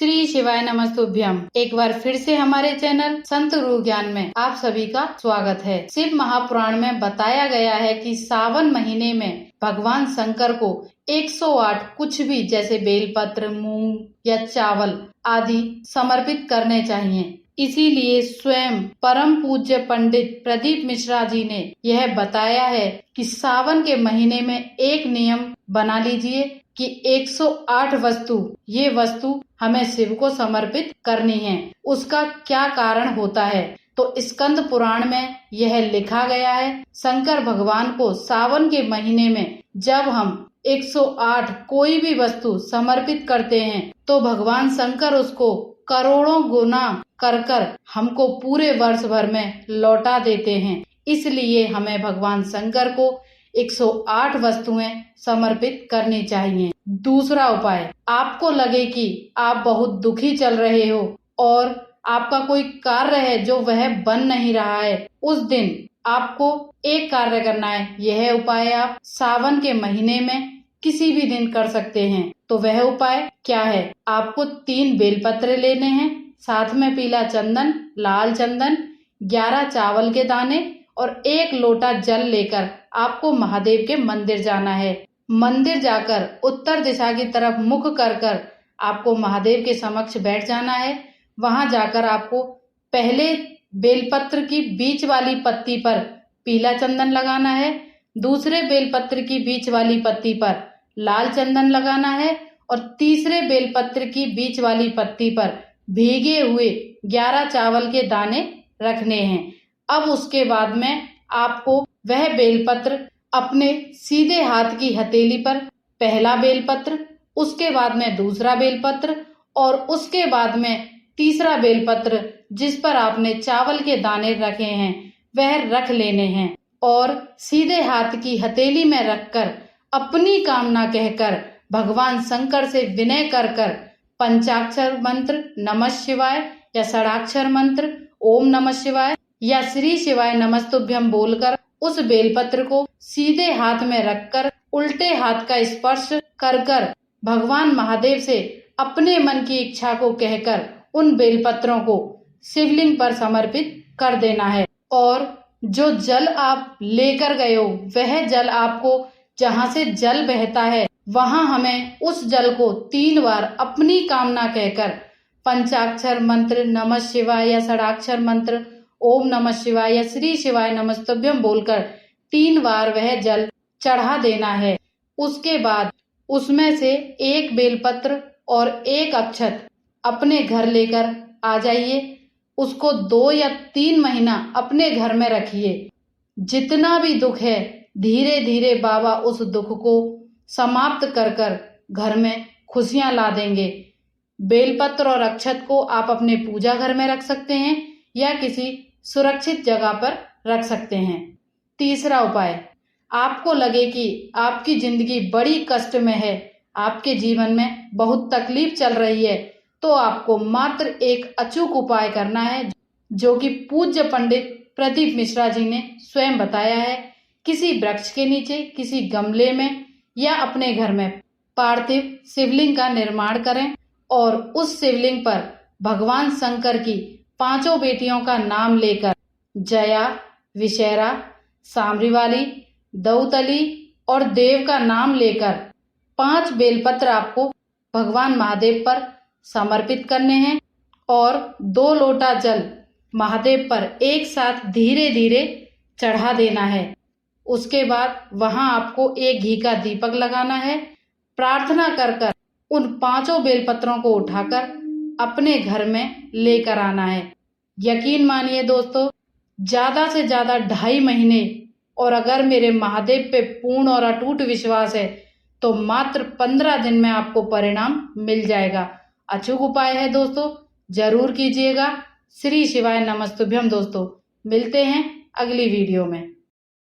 श्री शिवाय नमस्तुभ्यम। एक बार फिर से हमारे चैनल संत गुरु ज्ञान में आप सभी का स्वागत है। शिव महापुराण में बताया गया है कि सावन महीने में भगवान शंकर को 108 कुछ भी जैसे बेलपत्र, मूंग या चावल आदि समर्पित करने चाहिए। इसीलिए स्वयं परम पूज्य पंडित प्रदीप मिश्रा जी ने यह बताया है कि सावन के महीने में एक नियम बना लीजिए कि 108 ये वस्तु हमें शिव को समर्पित करनी है। उसका क्या कारण होता है तो स्कंद पुराण में यह लिखा गया है। शंकर भगवान को सावन के महीने में जब हम 108 कोई भी वस्तु समर्पित करते हैं तो भगवान शंकर उसको करोड़ों गुना कर हमको पूरे वर्ष भर में लौटा देते हैं। इसलिए हमें भगवान शंकर को 108 वस्तुएं समर्पित करनी चाहिए। दूसरा उपाय, आपको लगे कि आप बहुत दुखी चल रहे हो और आपका कोई कार्य है जो वह बन नहीं रहा है, उस दिन आपको एक कार्य करना है। यह उपाय आप सावन के महीने में किसी भी दिन कर सकते हैं। तो वह उपाय क्या है? आपको 3 बेलपत्र लेने हैं, साथ में पीला चंदन, लाल चंदन, 11 चावल के दाने और 1 लोटा जल लेकर आपको महादेव के मंदिर जाना है। मंदिर जाकर उत्तर दिशा की तरफ मुख कर आपको महादेव के समक्ष बैठ जाना है। वहां जाकर आपको पहले बेलपत्र की बीच वाली पत्ती पर पीला चंदन लगाना है, दूसरे बेलपत्र की बीच वाली पत्ती पर लाल चंदन लगाना है और तीसरे बेलपत्र की बीच वाली पत्ती पर भीगे हुए 11 चावल के दाने रखने हैं। अब उसके बाद में आपको वह बेलपत्र अपने सीधे हाथ की हथेली पर पहला बेलपत्र, उसके बाद में दूसरा बेलपत्र और उसके बाद में तीसरा बेलपत्र जिस पर आपने चावल के दाने रखे हैं वह रख लेने हैं और सीधे हाथ की हथेली में रखकर अपनी कामना कहकर भगवान शंकर से विनय कर पंचाक्षर मंत्र नमः शिवाय या षडाक्षर मंत्र ओम नमः शिवाय या श्री शिवाय नमस्तुभ्यम बोलकर उस बेलपत्र को सीधे हाथ में रखकर उल्टे हाथ का स्पर्श कर भगवान महादेव से अपने मन की इच्छा को कहकर उन बेलपत्रों को शिवलिंग पर समर्पित कर देना है। और जो जल आप लेकर गए हो वह जल आपको जहाँ से जल बहता है वहां हमें उस जल को 3 बार अपनी कामना कहकर पंचाक्षर मंत्र नमः शिवाय या षडाक्षर मंत्र ओम नमः शिवाय या श्री शिवाय नमस्तुभ्यम बोलकर 3 बार वह जल चढ़ा देना है। उसके बाद उसमें से 1 बेलपत्र और 1 अक्षत अपने घर लेकर आ जाइए। उसको 2 या 3 महीना अपने घर में रखिए। जितना भी दुख है धीरे धीरे बाबा उस दुख को समाप्त कर घर में खुशियां ला देंगे। बेलपत्र और अक्षत को आप अपने पूजा घर में रख सकते हैं या किसी सुरक्षित जगह पर रख सकते हैं। तीसरा उपाय, आपको लगे कि आपकी जिंदगी बड़ी कष्ट में है, आपके जीवन में बहुत तकलीफ चल रही है, तो आपको मात्र एक अचूक उपाय करना है जो कि पूज्य पंडित प्रदीप मिश्रा जी ने स्वयं बताया है। किसी वृक्ष के नीचे, किसी गमले में या अपने घर में पार्थिव शिवलिंग का निर्माण करें और उस शिवलिंग पर भगवान शंकर की 5 बेटियों का नाम लेकर जया, विषैरा, सांबरीवाली, दौतली और देव का नाम लेकर 5 बेलपत्र आपको भगवान महादेव पर समर्पित करने हैं और 2 लोटा जल महादेव पर एक साथ धीरे धीरे चढ़ा देना है। उसके बाद वहां आपको एक घी का दीपक लगाना है। प्रार्थना कर उन 5 बेलपत्रों को उठाकर अपने घर में लेकर आना है। यकीन मानिए दोस्तों, ज्यादा से ज्यादा 2.5 महीने और अगर मेरे महादेव पे पूर्ण और अटूट विश्वास है तो मात्र 15 दिन में आपको परिणाम मिल जाएगा। अचूक उपाय है दोस्तों, जरूर कीजिएगा। श्री शिवाय नमस्तुभ्यम दोस्तों, मिलते हैं अगली वीडियो में।